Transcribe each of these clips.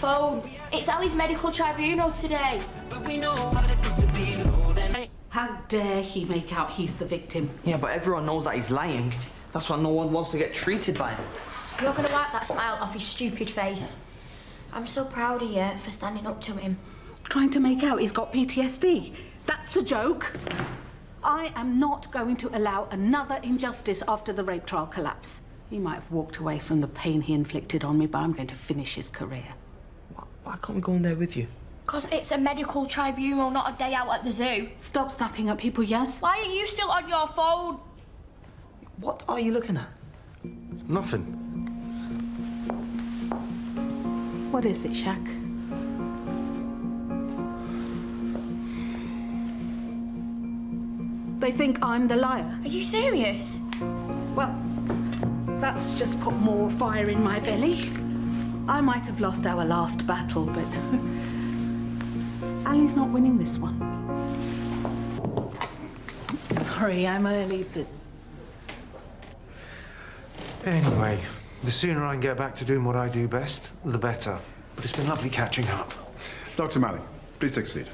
phone. It's Ali's medical tribunal today. How dare he make out he's the victim? Yeah, but everyone knows that he's lying. That's why no one wants to get treated by him. You're gonna wipe that smile off his stupid face. I'm so proud of you for standing up to him. Trying to make out he's got PTSD. That's a joke. I am not going to allow another injustice after the rape trial collapse. He might have walked away from the pain he inflicted on me, but I'm going to finish his career. Why can't we go in there with you? 'Cause it's a medical tribunal, not a day out at the zoo. Stop snapping at people, Yaz. Why are you still on your phone? What are you looking at? Nothing. What is it, Shaq? They think I'm the liar. Are you serious? Well, that's just put more fire in my belly. I might have lost our last battle, but Ali's not winning this one. Sorry, I'm early, but... Anyway, the sooner I can get back to doing what I do best, the better. But it's been lovely catching up. Dr. Maalik, please take a seat.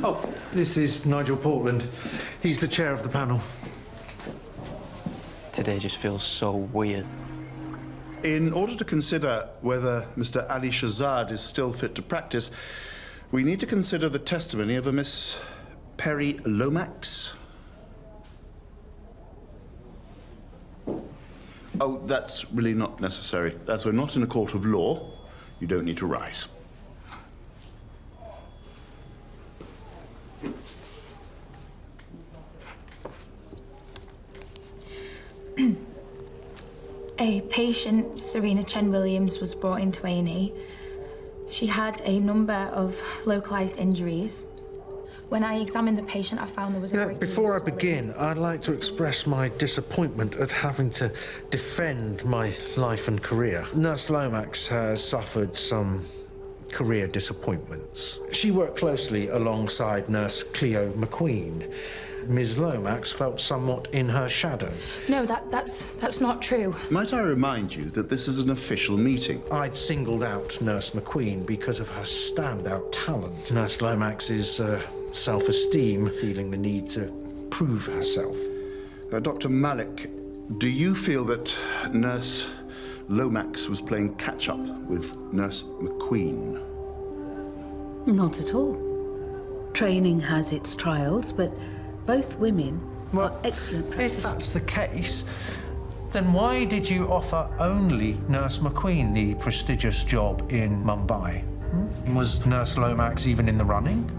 Oh, this is Nigel Portland. He's the chair of the panel. Today just feels so weird. In order to consider whether Mr. Ali Shazad is still fit to practice, we need to consider the testimony of a Miss Perry Lomax. Oh, that's really not necessary. As we're not in a court of law, you don't need to rise. A patient, Serena Chen Williams, was brought into A&E. She had a number of localized injuries. When I examined the patient, I found there was a great deal Before I of swelling. begin, I'd like to express my disappointment at having to defend my life and career. Nurse Lomax has suffered some career disappointments. She worked closely alongside Nurse Cleo McQueen. Ms. Lomax felt somewhat in her shadow. No, that's not true. Might I remind you that this is an official meeting? I'd singled out Nurse McQueen because of her standout talent. Nurse Lomax's self-esteem, feeling the need to prove herself. Dr. Maalik, do you feel that Nurse Lomax was playing catch-up with Nurse McQueen? Not at all. Training has its trials, but both women are excellent practitioners. If that's the case, then why did you offer only Nurse McQueen the prestigious job in Mumbai? Was Nurse Lomax even in the running?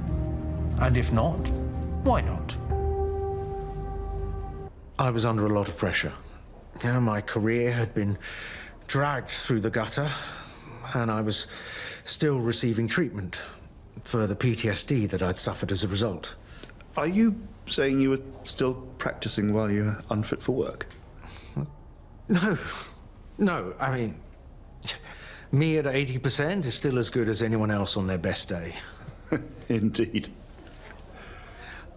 And if not, why not? I was under a lot of pressure. You know, my career had been dragged through the gutter, and I was still receiving treatment for the PTSD that I'd suffered as a result. Are you saying you were still practicing while you were unfit for work? No, I mean, me at 80% is still as good as anyone else on their best day. Indeed.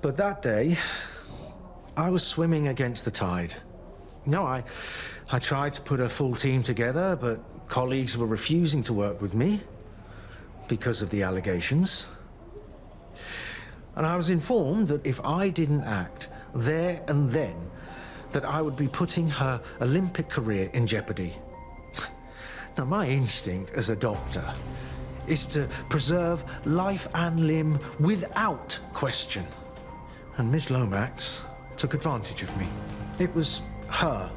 But that day, I was swimming against the tide. No, I tried to put a full team together, but colleagues were refusing to work with me because of the allegations. And I was informed that if I didn't act there and then, that I would be putting her Olympic career in jeopardy. Now, my instinct as a doctor is to preserve life and limb without question. And Miss Lomax took advantage of me. It was her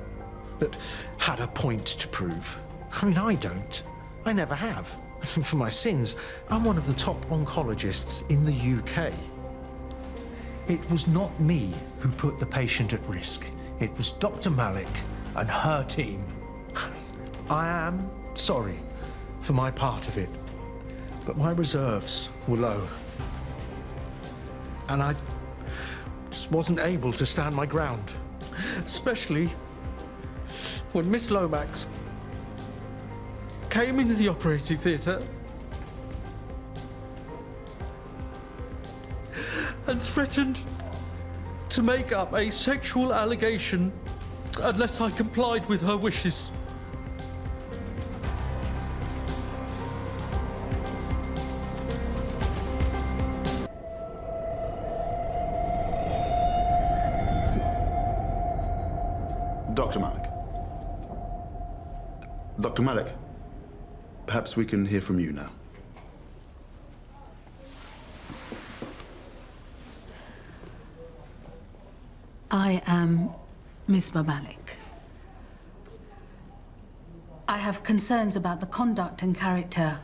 that had a point to prove. I mean, I don't. I never have. For my sins, I'm one of the top oncologists in the UK. It was not me who put the patient at risk. It was Dr. Maalik and her team. I am sorry for my part of it, but my reserves were low. And I just wasn't able to stand my ground, especially when Miss Lomax came into the operating theatre and threatened to make up a sexual allegation unless I complied with her wishes. Dr. Maalik. Dr. Maalik, perhaps we can hear from you now. I am Misbah Maalik. I have concerns about the conduct and character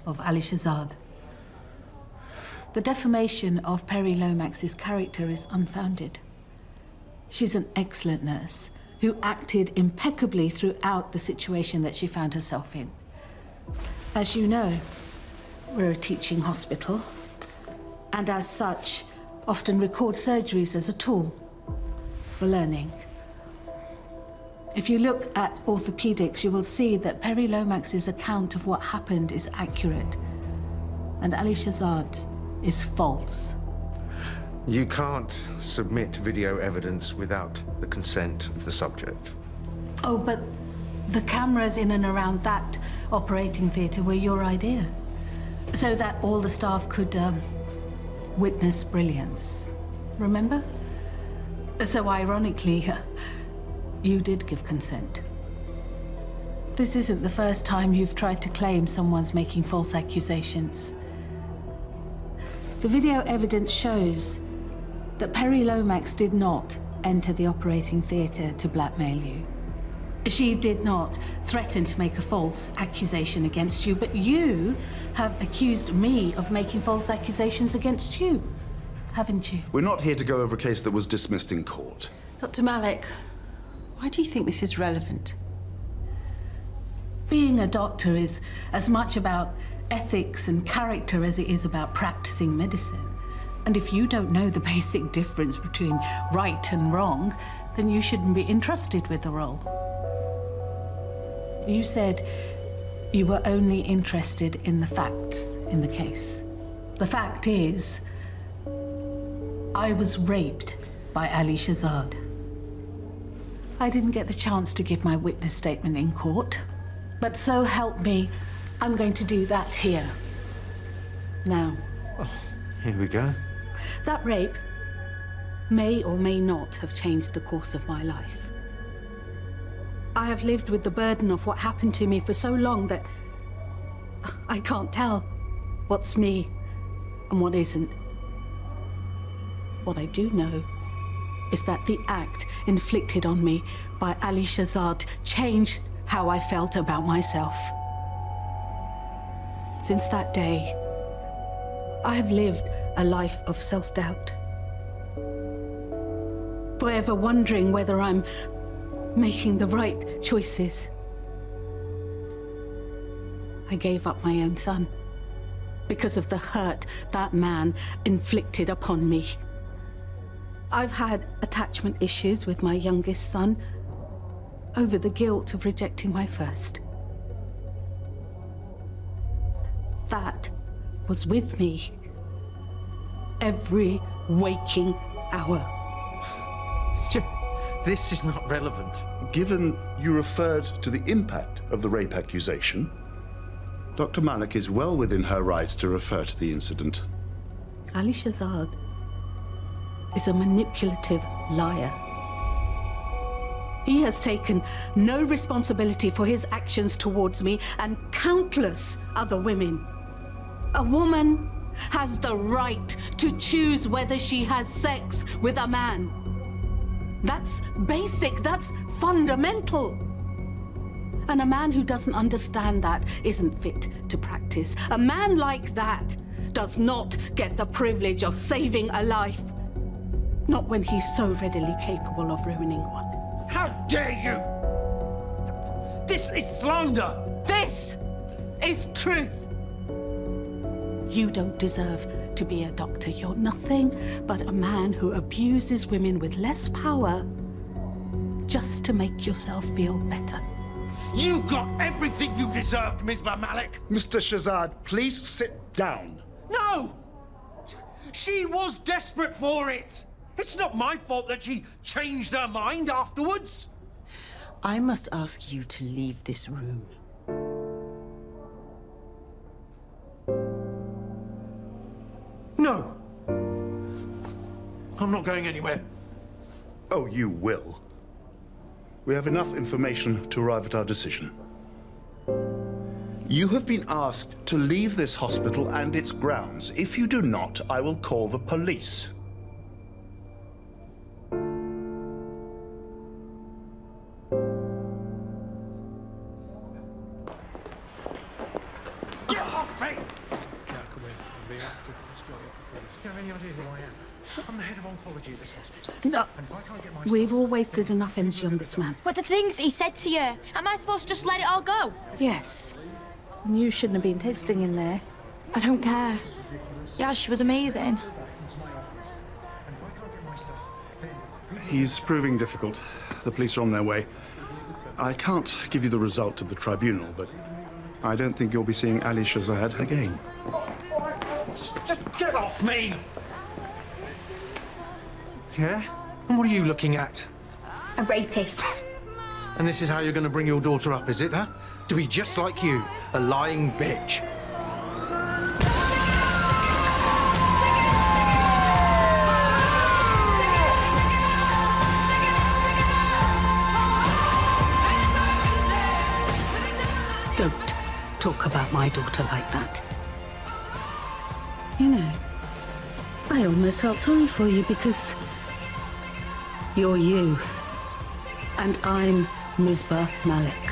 of Ali Shahzad. The defamation of Perry Lomax's character is unfounded. She's an excellent nurse who acted impeccably throughout the situation that she found herself in. As you know, we're a teaching hospital, and as such, often record surgeries as a tool for learning. If you look at orthopedics, you will see that Perry Lomax's account of what happened is accurate, and Ali Shahzad is false. You can't submit video evidence without the consent of the subject. Oh, but the cameras in and around that operating theatre were your idea, so that all the staff could witness brilliance. Remember? So ironically, you did give consent. This isn't the first time you've tried to claim someone's making false accusations. The video evidence shows that Perry Lomax did not enter the operating theatre to blackmail you. She did not threaten to make a false accusation against you, but you have accused me of making false accusations against you, haven't you? We're not here to go over a case that was dismissed in court. Dr. Maalik, why do you think this is relevant? Being a doctor is as much about ethics and character as it is about practicing medicine. And if you don't know the basic difference between right and wrong, then you shouldn't be entrusted with the role. You said you were only interested in the facts in the case. The fact is, I was raped by Ali Shahzad. I didn't get the chance to give my witness statement in court, but so help me, I'm going to do that here. Now. Oh, here we go. That rape may or may not have changed the course of my life. I have lived with the burden of what happened to me for so long that I can't tell what's me and what isn't. What I do know is that the act inflicted on me by Ali Shahzad changed how I felt about myself. Since that day, I have lived a life of self-doubt. Forever wondering whether I'm making the right choices. I gave up my own son because of the hurt that man inflicted upon me. I've had attachment issues with my youngest son over the guilt of rejecting my first. That was with me every waking hour. This is not relevant. Given you referred to the impact of the rape accusation, Dr. Maalik is well within her rights to refer to the incident. Ali Shahzad is a manipulative liar. He has taken no responsibility for his actions towards me and countless other women. A woman has the right to choose whether she has sex with a man. That's basic, that's fundamental. And a man who doesn't understand that isn't fit to practice. A man like that does not get the privilege of saving a life. Not when he's so readily capable of ruining one. How dare you! This is slander! This is truth. You don't deserve to be a doctor. You're nothing but a man who abuses women with less power just to make yourself feel better. You got everything you deserved, Misbah Maalik! Mr. Shahzad, please sit down. No! She was desperate for it! It's not my fault that she changed her mind afterwards. I must ask you to leave this room. No. I'm not going anywhere. Oh, you will. We have enough information to arrive at our decision. You have been asked to leave this hospital and its grounds. If you do not, I will call the police. Get off me! You have any idea who I am? I'm the head of oncology at this hospital. No, And if I can't get my we've all wasted enough energy on this man. But the things he said to you, am I supposed to just let it all go? Yes. And you shouldn't have been texting in there. I don't care. Yeah, she was amazing. He's proving difficult. The police are on their way. I can't give you the result of the tribunal, but I don't think you'll be seeing Ali Shazad again. Just get off me! Yeah? And what are you looking at? A rapist. And this is how you're going to bring your daughter up, is it, huh? To be just like you, a lying bitch. Don't talk about my daughter like that. You know, I almost felt sorry for you because you're you. And I'm Misbah Maalik.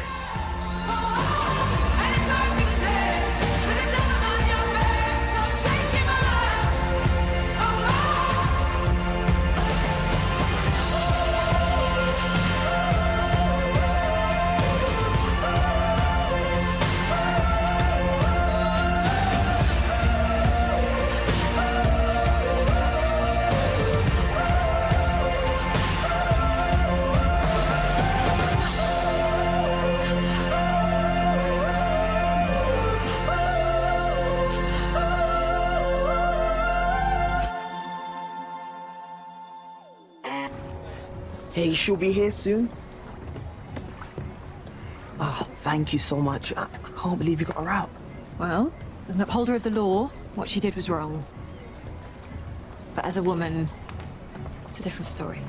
Hey, she'll be here soon. Ah, thank you so much. I can't believe you got her out. Well, as an upholder of the law, what she did was wrong. But as a woman, it's a different story.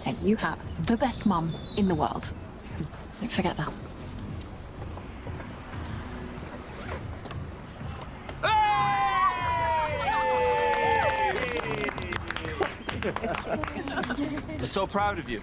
And you have the best mum in the world. Don't forget that. We're so proud of you.